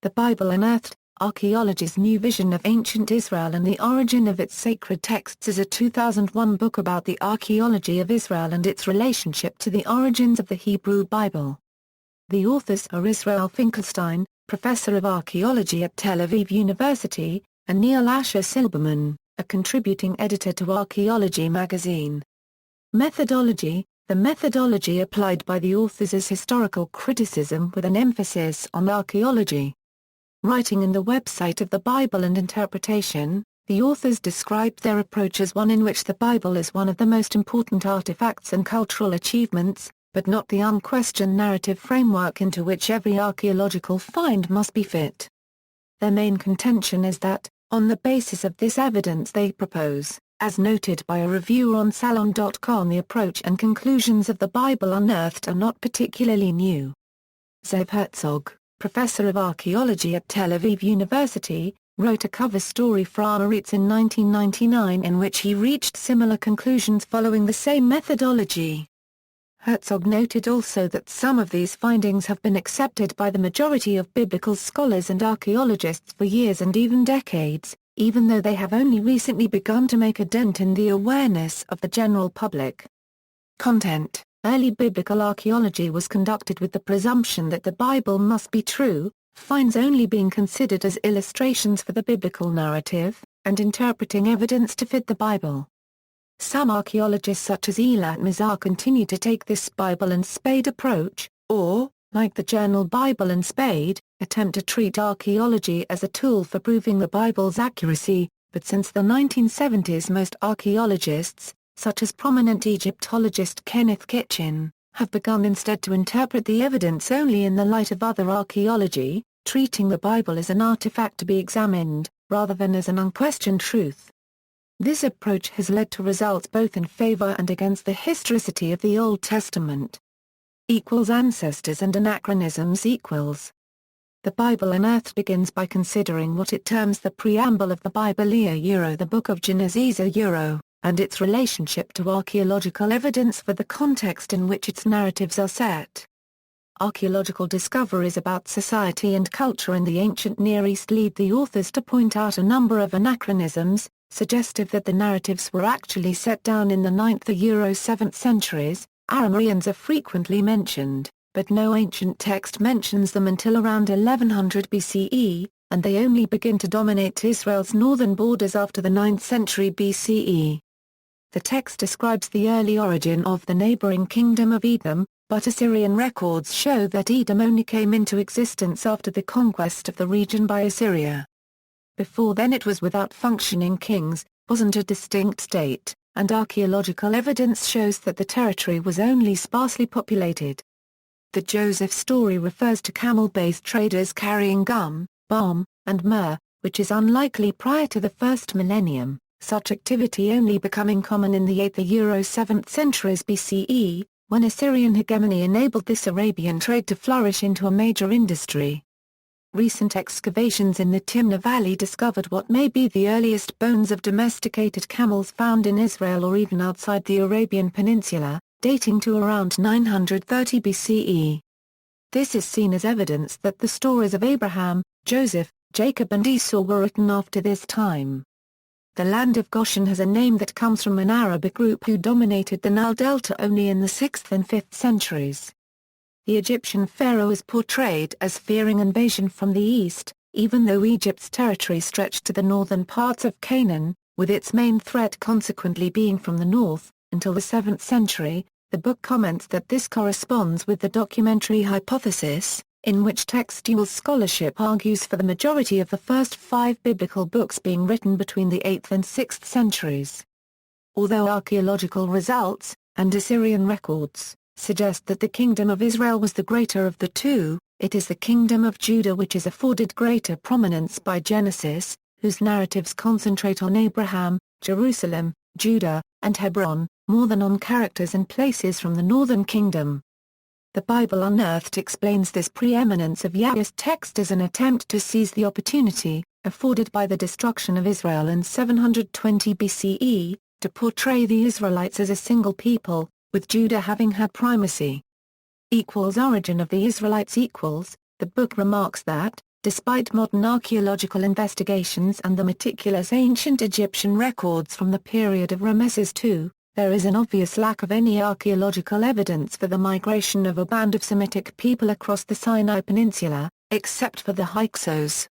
The Bible Unearthed, Archaeology's New Vision of Ancient Israel and the Origin of its Sacred Texts is a 2001 book about the archaeology of Israel and its relationship to the origins of the Hebrew Bible. The authors are Israel Finkelstein, Professor of Archaeology at Tel Aviv University, and Neil Asher Silberman, a contributing editor to Archaeology Magazine. Methodology: the methodology applied by the authors is historical criticism with an emphasis on archaeology. Writing in the website of the Bible and Interpretation, the authors described their approach as one in which the Bible is one of the most important artifacts and cultural achievements, but not the unquestioned narrative framework into which every archaeological find must be fit. Their main contention is that, on the basis of this evidence they propose, as noted by a reviewer on Salon.com, the approach and conclusions of the Bible Unearthed are not particularly new. Zev Herzog, Professor of Archaeology at Tel Aviv University, wrote a cover story for Haaretz in 1999 in which he reached similar conclusions following the same methodology. Herzog noted also that some of these findings have been accepted by the majority of biblical scholars and archaeologists for years and even decades, even though they have only recently begun to make a dent in the awareness of the general public. Content: early biblical archaeology was conducted with the presumption that the Bible must be true, finds only being considered as illustrations for the biblical narrative, and interpreting evidence to fit the Bible. Some archaeologists such as Eilat Mazar continue to take this Bible and Spade approach, or, like the journal Bible and Spade, attempt to treat archaeology as a tool for proving the Bible's accuracy, but since the 1970s most archaeologists, such as prominent Egyptologist Kenneth Kitchen, have begun instead to interpret the evidence only in the light of other archaeology, treating the Bible as an artifact to be examined, rather than as an unquestioned truth. This approach has led to results both in favor and against the historicity of the Old Testament. Ancestors and anachronisms. The Bible Unearthed begins by considering what it terms the preamble of the Bible, the Book of Genesis, and its relationship to archaeological evidence for the context in which its narratives are set. Archaeological discoveries about society and culture in the ancient Near East lead the authors to point out a number of anachronisms, suggestive that the narratives were actually set down in the 9th–7th centuries. Aramaeans are frequently mentioned, but no ancient text mentions them until around 1100 BCE, and they only begin to dominate Israel's northern borders after the 9th century BCE. The text describes the early origin of the neighboring kingdom of Edom, but Assyrian records show that Edom only came into existence after the conquest of the region by Assyria. Before then it was without functioning kings, wasn't a distinct state, and archaeological evidence shows that the territory was only sparsely populated. The Joseph story refers to camel-based traders carrying gum, balm, and myrrh, which is unlikely prior to the first millennium, such activity only becoming common in the 8th–7th centuries BCE, when Assyrian hegemony enabled this Arabian trade to flourish into a major industry. Recent excavations in the Timna Valley discovered what may be the earliest bones of domesticated camels found in Israel or even outside the Arabian Peninsula, dating to around 930 BCE. This is seen as evidence that the stories of Abraham, Joseph, Jacob and Esau were written after this time. The land of Goshen has a name that comes from an Arabic group who dominated the Nile Delta only in the 6th and 5th centuries. The Egyptian pharaoh is portrayed as fearing invasion from the east, even though Egypt's territory stretched to the northern parts of Canaan, with its main threat consequently being from the north. Until the 7th century, the book comments that this corresponds with the documentary hypothesis, in which textual scholarship argues for the majority of the first 5 biblical books being written between the 8th and 6th centuries. Although archaeological results, and Assyrian records, suggest that the kingdom of Israel was the greater of the two, it is the kingdom of Judah which is afforded greater prominence by Genesis, whose narratives concentrate on Abraham, Jerusalem, Judah, and Hebron, more than on characters and places from the northern kingdom. The Bible Unearthed explains this preeminence of Yahweh's text as an attempt to seize the opportunity, afforded by the destruction of Israel in 720 BCE, to portray the Israelites as a single people, with Judah having had primacy. Origin of the Israelites. The book remarks that, Despite modern archaeological investigations and the meticulous ancient Egyptian records from the period of Ramesses II, there is an obvious lack of any archaeological evidence for the migration of a band of Semitic people across the Sinai Peninsula, except for the Hyksos.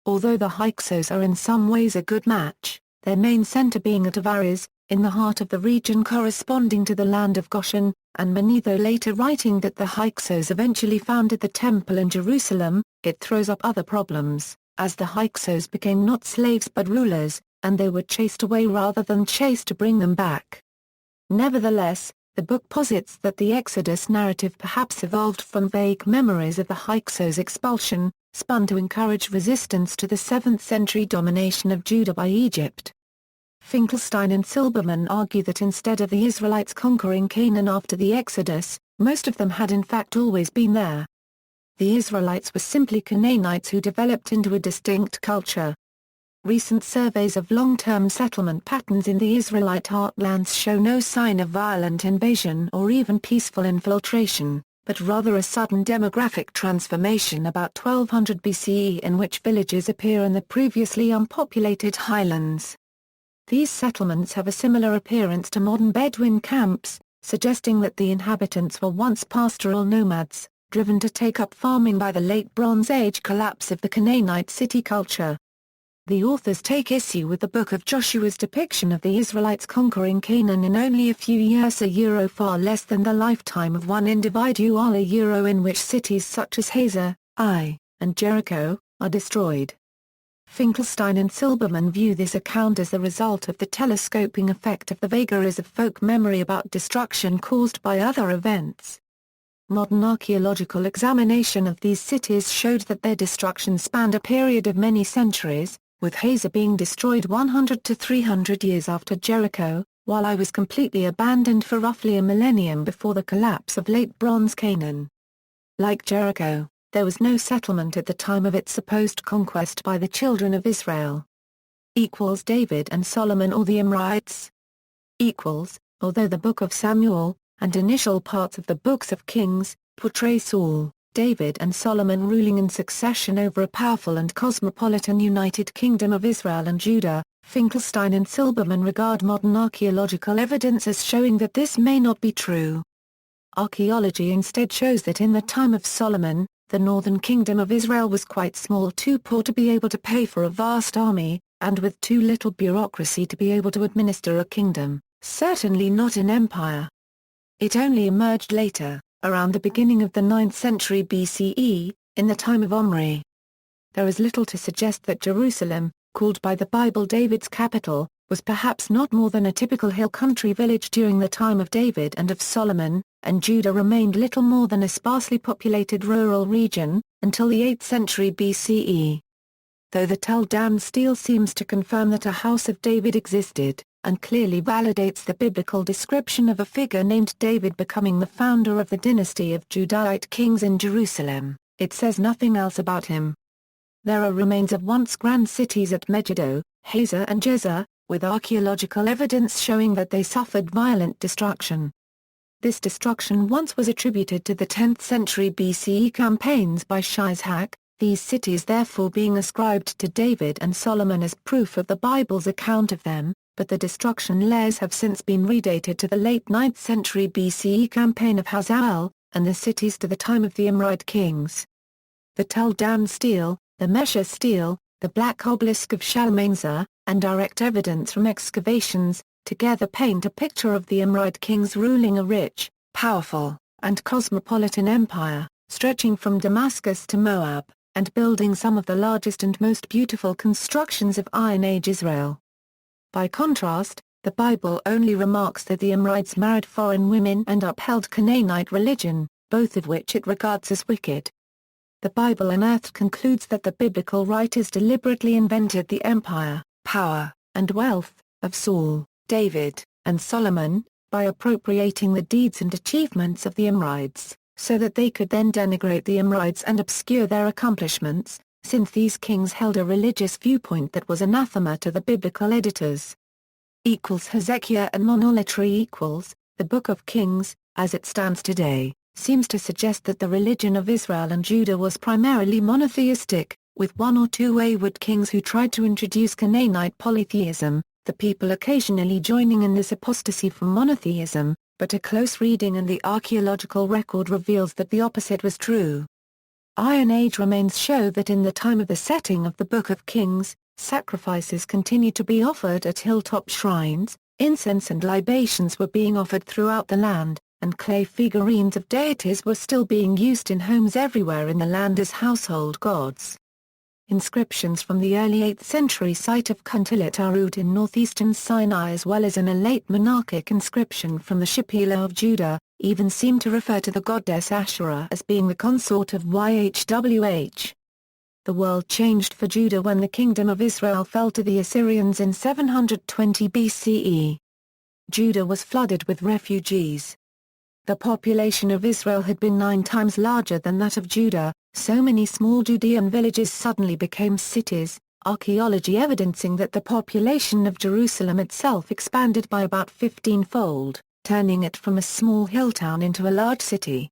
Although the Hyksos are in some ways a good match, their main center being at Avaris, in the heart of the region corresponding to the land of Goshen, and Manetho later writing that the Hyksos eventually founded the temple in Jerusalem, it throws up other problems, as the Hyksos became not slaves but rulers, and they were chased away rather than chased to bring them back. Nevertheless, the book posits that the Exodus narrative perhaps evolved from vague memories of the Hyksos' expulsion, spun to encourage resistance to the 7th century domination of Judah by Egypt. Finkelstein and Silberman argue that instead of the Israelites conquering Canaan after the Exodus, most of them had in fact always been there. The Israelites were simply Canaanites who developed into a distinct culture. Recent surveys of long-term settlement patterns in the Israelite heartlands show no sign of violent invasion or even peaceful infiltration, but rather a sudden demographic transformation about 1200 BCE in which villages appear in the previously unpopulated highlands. These settlements have a similar appearance to modern Bedouin camps, suggesting that the inhabitants were once pastoral nomads, driven to take up farming by the late Bronze Age collapse of the Canaanite city culture. The authors take issue with the Book of Joshua's depiction of the Israelites conquering Canaan in only a few years, far less than the lifetime of one individual, in which cities such as Hazor, Ai, and Jericho are destroyed. Finkelstein and Silberman view this account as the result of the telescoping effect of the vagaries of folk memory about destruction caused by other events. Modern archaeological examination of these cities showed that their destruction spanned a period of many centuries, with Hazor being destroyed 100 to 300 years after Jericho, while Ai was completely abandoned for roughly a millennium before the collapse of late Bronze Canaan. Like Jericho, there was no settlement at the time of its supposed conquest by the children of Israel. David and Solomon or the Amorites. Although the Book of Samuel, and initial parts of the books of Kings, portray Saul, David and Solomon ruling in succession over a powerful and cosmopolitan United Kingdom of Israel and Judah, Finkelstein and Silberman regard modern archaeological evidence as showing that this may not be true. Archaeology instead shows that in the time of Solomon, the northern kingdom of Israel was quite small, too poor to be able to pay for a vast army, and with too little bureaucracy to be able to administer a kingdom, certainly not an empire. It only emerged later, around the beginning of the 9th century BCE, in the time of Omri. There is little to suggest that Jerusalem, called by the Bible David's capital, was perhaps not more than a typical hill country village during the time of David and of Solomon, and Judah remained little more than a sparsely populated rural region, until the 8th century BCE. Though the Tel Aviv stele seems to confirm that a house of David existed, and clearly validates the biblical description of a figure named David becoming the founder of the dynasty of Judahite kings in Jerusalem, it says nothing else about him. There are remains of once grand cities at Megiddo, Hazor and Jezreel, with archaeological evidence showing that they suffered violent destruction. This destruction once was attributed to the 10th century BCE campaigns by Shishak, these cities therefore being ascribed to David and Solomon as proof of the Bible's account of them, but the destruction layers have since been redated to the late 9th century BCE campaign of Hazael, and the cities to the time of the Amorite kings. The Tel Aviv stele, the Mesha stele, the black obelisk of Shalmaneser, and direct evidence from excavations, together paint a picture of the Amorite kings ruling a rich, powerful, and cosmopolitan empire, stretching from Damascus to Moab, and building some of the largest and most beautiful constructions of Iron Age Israel. By contrast, the Bible only remarks that the Amorites married foreign women and upheld Canaanite religion, both of which it regards as wicked. The Bible Unearthed concludes that the biblical writers deliberately invented the empire, power, and wealth of Saul, David, and Solomon, by appropriating the deeds and achievements of the Amorites, so that they could then denigrate the Amorites and obscure their accomplishments, since these kings held a religious viewpoint that was anathema to the biblical editors. Hezekiah and Manasseh The Book of Kings, as it stands today, seems to suggest that the religion of Israel and Judah was primarily monotheistic, with one or two wayward kings who tried to introduce Canaanite polytheism, the people occasionally joining in this apostasy from monotheism, but a close reading and the archaeological record reveals that the opposite was true. Iron Age remains show that in the time of the setting of the Book of Kings, sacrifices continued to be offered at hilltop shrines, incense and libations were being offered throughout the land, and clay figurines of deities were still being used in homes everywhere in the land as household gods. Inscriptions from the early 8th century site of Kuntilat Arut in northeastern Sinai, as well as in a late monarchic inscription from the Shipila of Judah, even seem to refer to the goddess Asherah as being the consort of Yhwh. The world changed for Judah when the kingdom of Israel fell to the Assyrians in 720 BCE. Judah was flooded with refugees. The population of Israel had been 9 times larger than that of Judah, so many small Judean villages suddenly became cities, archaeology evidencing that the population of Jerusalem itself expanded by about 15-fold, turning it from a small hill town into a large city.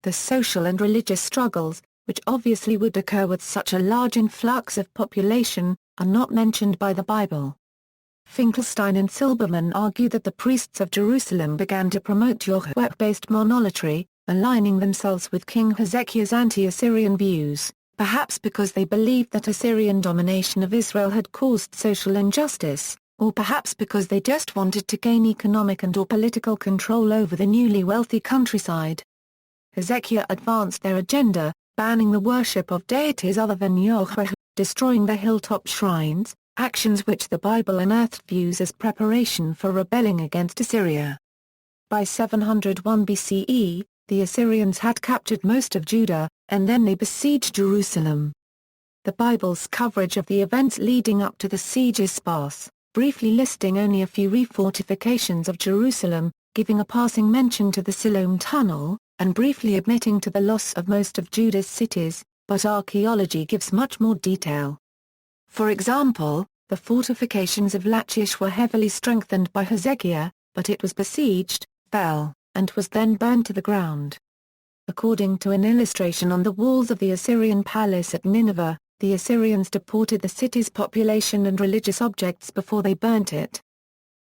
The social and religious struggles, which obviously would occur with such a large influx of population, are not mentioned by the Bible. Finkelstein and Silberman argue that the priests of Jerusalem began to promote Yahweh-based monolatry, aligning themselves with King Hezekiah's anti-Assyrian views, perhaps because they believed that Assyrian domination of Israel had caused social injustice, or perhaps because they just wanted to gain economic and/or political control over the newly wealthy countryside. Hezekiah advanced their agenda, banning the worship of deities other than Yahweh, destroying the hilltop shrines, actions which the Bible Unearthed views as preparation for rebelling against Assyria. By 701 BCE, the Assyrians had captured most of Judah, and then they besieged Jerusalem. The Bible's coverage of the events leading up to the siege is sparse, briefly listing only a few refortifications of Jerusalem, giving a passing mention to the Siloam Tunnel, and briefly admitting to the loss of most of Judah's cities, but archaeology gives much more detail. For example, the fortifications of Lachish were heavily strengthened by Hezekiah, but it was besieged, fell, and was then burned to the ground. According to an illustration on the walls of the Assyrian palace at Nineveh, the Assyrians deported the city's population and religious objects before they burnt it.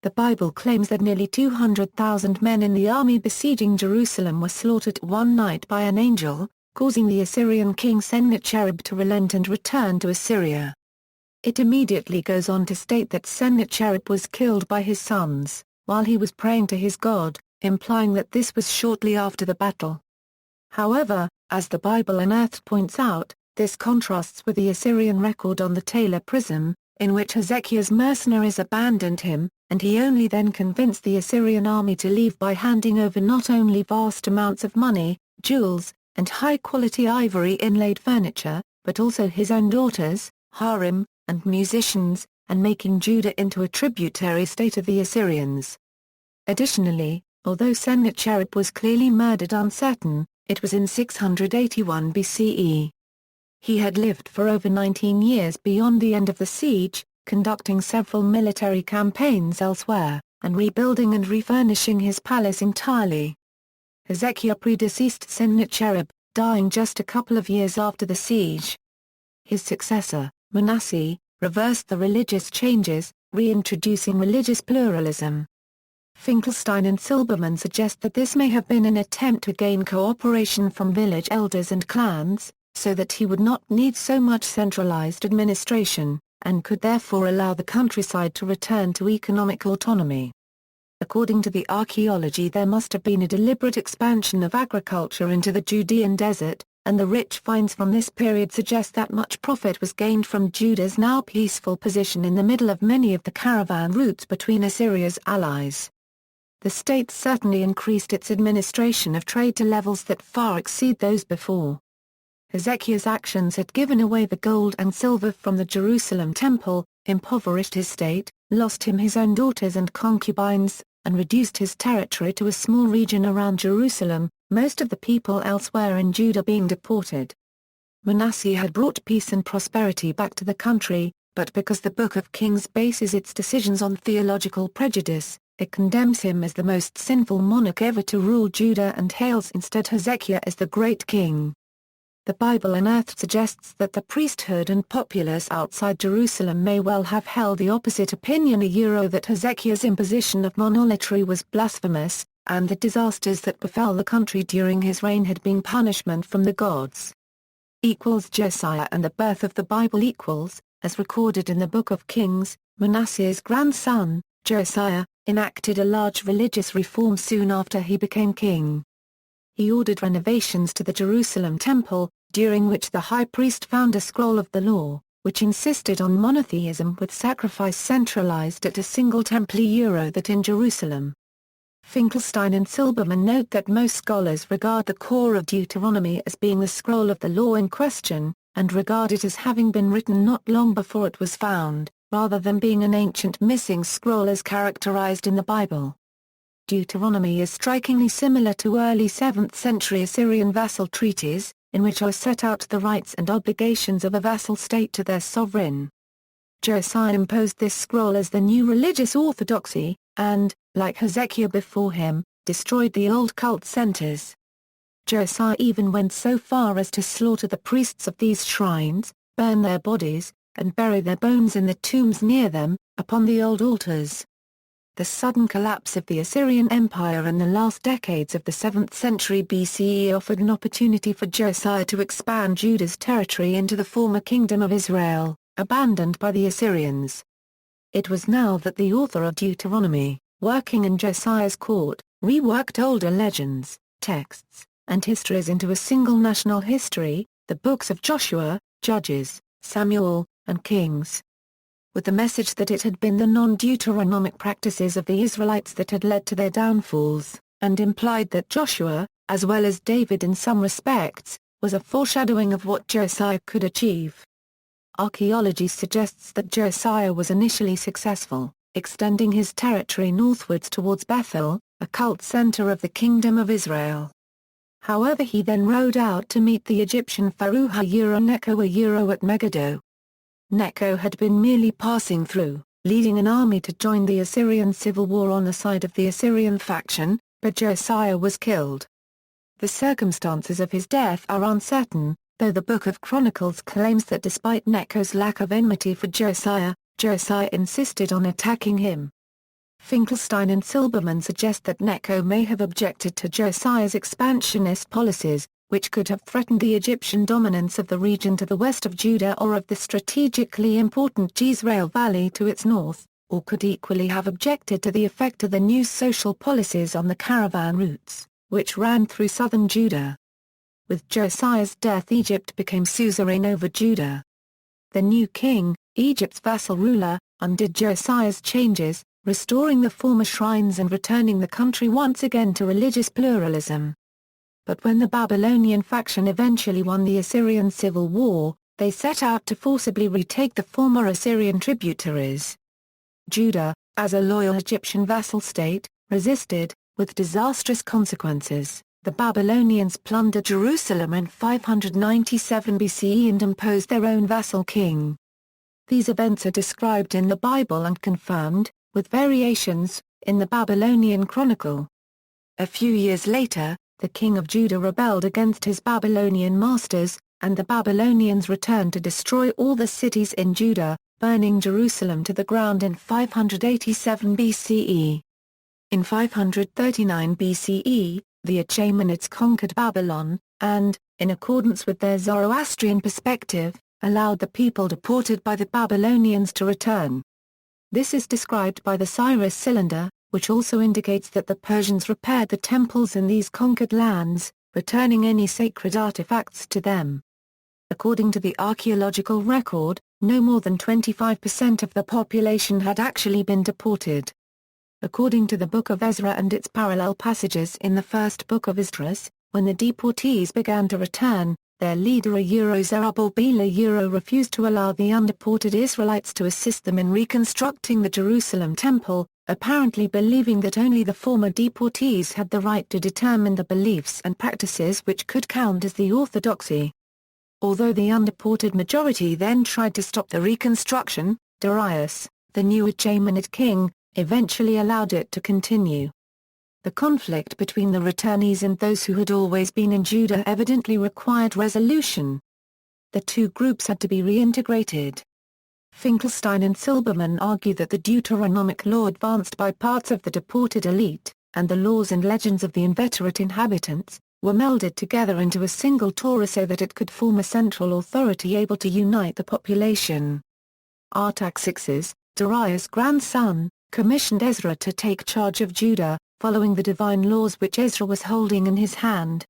The Bible claims that nearly 200,000 men in the army besieging Jerusalem were slaughtered one night by an angel, causing the Assyrian king Sennacherib to relent and return to Assyria. It immediately goes on to state that Sennacherib was killed by his sons, while he was praying to his God, implying that this was shortly after the battle. However, as the Bible Unearthed points out, this contrasts with the Assyrian record on the Taylor Prism, in which Hezekiah's mercenaries abandoned him, and he only then convinced the Assyrian army to leave by handing over not only vast amounts of money, jewels, and high-quality ivory inlaid furniture, but also his own daughters, harem, and musicians, and making Judah into a tributary state of the Assyrians. Additionally, although Sennacherib was clearly murdered uncertain, it was in 681 BCE. He had lived for over 19 years beyond the end of the siege, conducting several military campaigns elsewhere, and rebuilding and refurnishing his palace entirely. Hezekiah predeceased Sennacherib, dying just a couple of years after the siege. His successor, Manasseh, reversed the religious changes, reintroducing religious pluralism. Finkelstein and Silberman suggest that this may have been an attempt to gain cooperation from village elders and clans, so that he would not need so much centralized administration, and could therefore allow the countryside to return to economic autonomy. According to the archaeology, there must have been a deliberate expansion of agriculture into the Judean desert, and the rich finds from this period suggest that much profit was gained from Judah's now peaceful position in the middle of many of the caravan routes between Assyria's allies. The state certainly increased its administration of trade to levels that far exceed those before. Hezekiah's actions had given away the gold and silver from the Jerusalem temple, impoverished his state, lost him his own daughters and concubines, and reduced his territory to a small region around Jerusalem, most of the people elsewhere in Judah being deported. Manasseh had brought peace and prosperity back to the country, but because the Book of Kings bases its decisions on theological prejudice, It condemns him as the most sinful monarch ever to rule Judah and hails instead Hezekiah as the great king. The Bible Unearthed suggests that the priesthood and populace outside Jerusalem may well have held the opposite opinion, that Hezekiah's imposition of monolatry was blasphemous, and the disasters that befell the country during his reign had been punishment from the gods. Josiah and the birth of the Bible. As recorded in the Book of Kings, Manasseh's grandson, Josiah, enacted a large religious reform soon after he became king. He ordered renovations to the Jerusalem temple, during which the high priest found a scroll of the law, which insisted on monotheism with sacrifice centralized at a single temple. That in Jerusalem. Finkelstein and Silberman note that most scholars regard the core of Deuteronomy as being the scroll of the law in question, and regard it as having been written not long before it was found, rather than being an ancient missing scroll as characterized in the Bible. Deuteronomy is strikingly similar to early 7th century Assyrian vassal treaties, in which are set out the rights and obligations of a vassal state to their sovereign. Josiah imposed this scroll as the new religious orthodoxy, and, like Hezekiah before him, destroyed the old cult centers. Josiah even went so far as to slaughter the priests of these shrines, burn their bodies, and bury their bones in the tombs near them, upon the old altars. The sudden collapse of the Assyrian Empire in the last decades of the 7th century BCE offered an opportunity for Josiah to expand Judah's territory into the former Kingdom of Israel, abandoned by the Assyrians. It was now that the author of Deuteronomy, working in Josiah's court, reworked older legends, texts, and histories into a single national history, the books of Joshua, Judges, Samuel, and Kings. With the message that it had been the non-Deuteronomic practices of the Israelites that had led to their downfalls, and implied that Joshua, as well as David in some respects, was a foreshadowing of what Josiah could achieve. Archaeology suggests that Josiah was initially successful, extending his territory northwards towards Bethel, a cult center of the Kingdom of Israel. However, he then rode out to meet the Egyptian pharaoh Necho at Megiddo. Necho had been merely passing through, leading an army to join the Assyrian civil war on the side of the Assyrian faction, but Josiah was killed. The circumstances of his death are uncertain, though the Book of Chronicles claims that despite Necho's lack of enmity for Josiah, Josiah insisted on attacking him. Finkelstein and Silberman suggest that Necho may have objected to Josiah's expansionist policies, which could have threatened the Egyptian dominance of the region to the west of Judah or of the strategically important Jezreel Valley to its north, or could equally have objected to the effect of the new social policies on the caravan routes, which ran through southern Judah. With Josiah's death, Egypt became suzerain over Judah. The new king, Egypt's vassal ruler, undid Josiah's changes, restoring the former shrines and returning the country once again to religious pluralism. But when the Babylonian faction eventually won the Assyrian civil war, they set out to forcibly retake the former Assyrian tributaries. Judah, as a loyal Egyptian vassal state, resisted, with disastrous consequences. The Babylonians plundered Jerusalem in 597 BCE and imposed their own vassal king. These events are described in the Bible and confirmed, with variations, in the Babylonian Chronicle. A few years later, the king of Judah rebelled against his Babylonian masters, and the Babylonians returned to destroy all the cities in Judah, burning Jerusalem to the ground in 587 BCE. In 539 BCE, the Achaemenids conquered Babylon, and, in accordance with their Zoroastrian perspective, allowed the people deported by the Babylonians to return. This is described by the Cyrus Cylinder, which also indicates that the Persians repaired the temples in these conquered lands, returning any sacred artifacts to them. According to the archaeological record, no more than 25% of the population had actually been deported. According to the Book of Ezra and its parallel passages in the first book of Esdras, when the deportees began to return, their leader Zerubbabel refused to allow the undeported Israelites to assist them in reconstructing the Jerusalem temple, apparently believing that only the former deportees had the right to determine the beliefs and practices which could count as the orthodoxy. Although the undeported majority then tried to stop the reconstruction, Darius, the new Achaemenid king, eventually allowed it to continue. The conflict between the returnees and those who had always been in Judah evidently required resolution. The two groups had to be reintegrated. Finkelstein and Silberman argue that the Deuteronomic law advanced by parts of the deported elite, and the laws and legends of the inveterate inhabitants, were melded together into a single Torah so that it could form a central authority able to unite the population. Artaxerxes, Darius' grandson, commissioned Ezra to take charge of Judah, following the divine laws which Ezra was holding in his hand.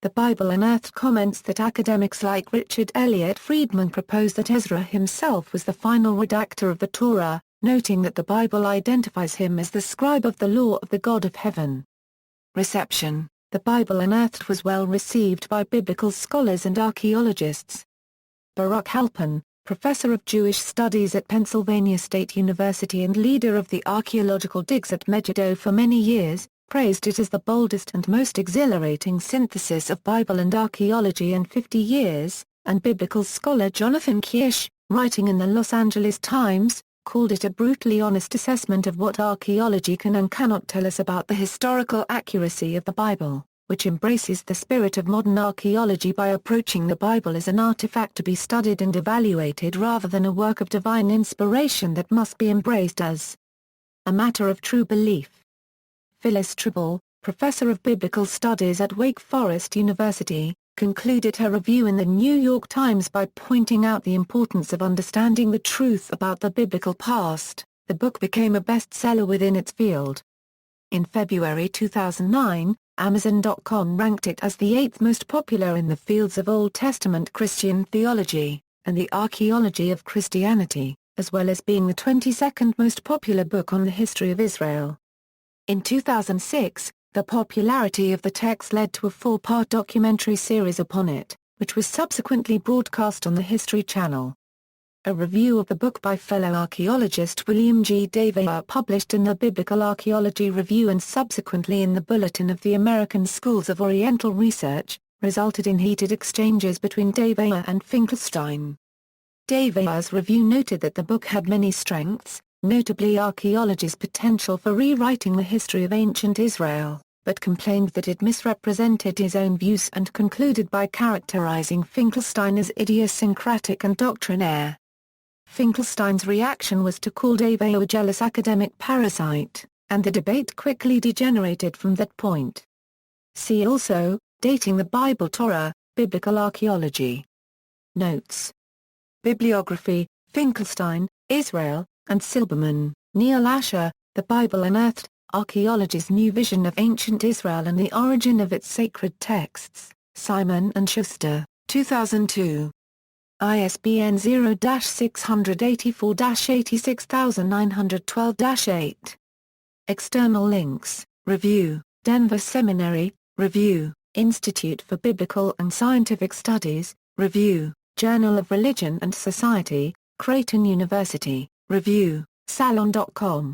The Bible Unearthed comments that academics like Richard Elliott Friedman proposed that Ezra himself was the final redactor of the Torah, noting that the Bible identifies him as the scribe of the law of the God of heaven. Reception: The Bible Unearthed was well received by biblical scholars and archaeologists. Baruch Halpern, professor of Jewish studies at Pennsylvania State University and leader of the archaeological digs at Megiddo for many years, praised it as the boldest and most exhilarating synthesis of Bible and archaeology in 50 years, and biblical scholar Jonathan Kirsch, writing in the Los Angeles Times, called it a brutally honest assessment of what archaeology can and cannot tell us about the historical accuracy of the Bible, which embraces the spirit of modern archaeology by approaching the Bible as an artifact to be studied and evaluated rather than a work of divine inspiration that must be embraced as a matter of true belief. Phyllis Tribble, professor of biblical studies at Wake Forest University, concluded her review in the New York Times by pointing out the importance of understanding the truth about the biblical past. The book became a bestseller within its field. In February 2009, Amazon.com ranked it as the 8th most popular in the fields of Old Testament Christian theology, and the archaeology of Christianity, as well as being the 22nd most popular book on the history of Israel. In 2006, the popularity of the text led to a 4-part documentary series upon it, which was subsequently broadcast on the History Channel. A review of the book by fellow archaeologist William G. Davis published in the Biblical Archaeology Review and subsequently in the Bulletin of the American Schools of Oriental Research, resulted in heated exchanges between Davis and Finkelstein. Davis' review noted that the book had many strengths, notably archaeology's potential for rewriting the history of ancient Israel, but complained that it misrepresented his own views and concluded by characterizing Finkelstein as idiosyncratic and doctrinaire. Finkelstein's reaction was to call Davis a jealous academic parasite, and the debate quickly degenerated from that point. See also, Dating the Bible Torah, Biblical Archaeology. Notes. Bibliography, Finkelstein, Israel, and Silberman, Neil Asher, The Bible Unearthed, Archaeology's New Vision of Ancient Israel and the Origin of its Sacred Texts, Simon & Schuster, 2002. ISBN 0-684-86912-8. External links, Review, Denver Seminary, Review, Institute for Biblical and Scientific Studies, Review, Journal of Religion and Society, Creighton University, Review, Salon.com.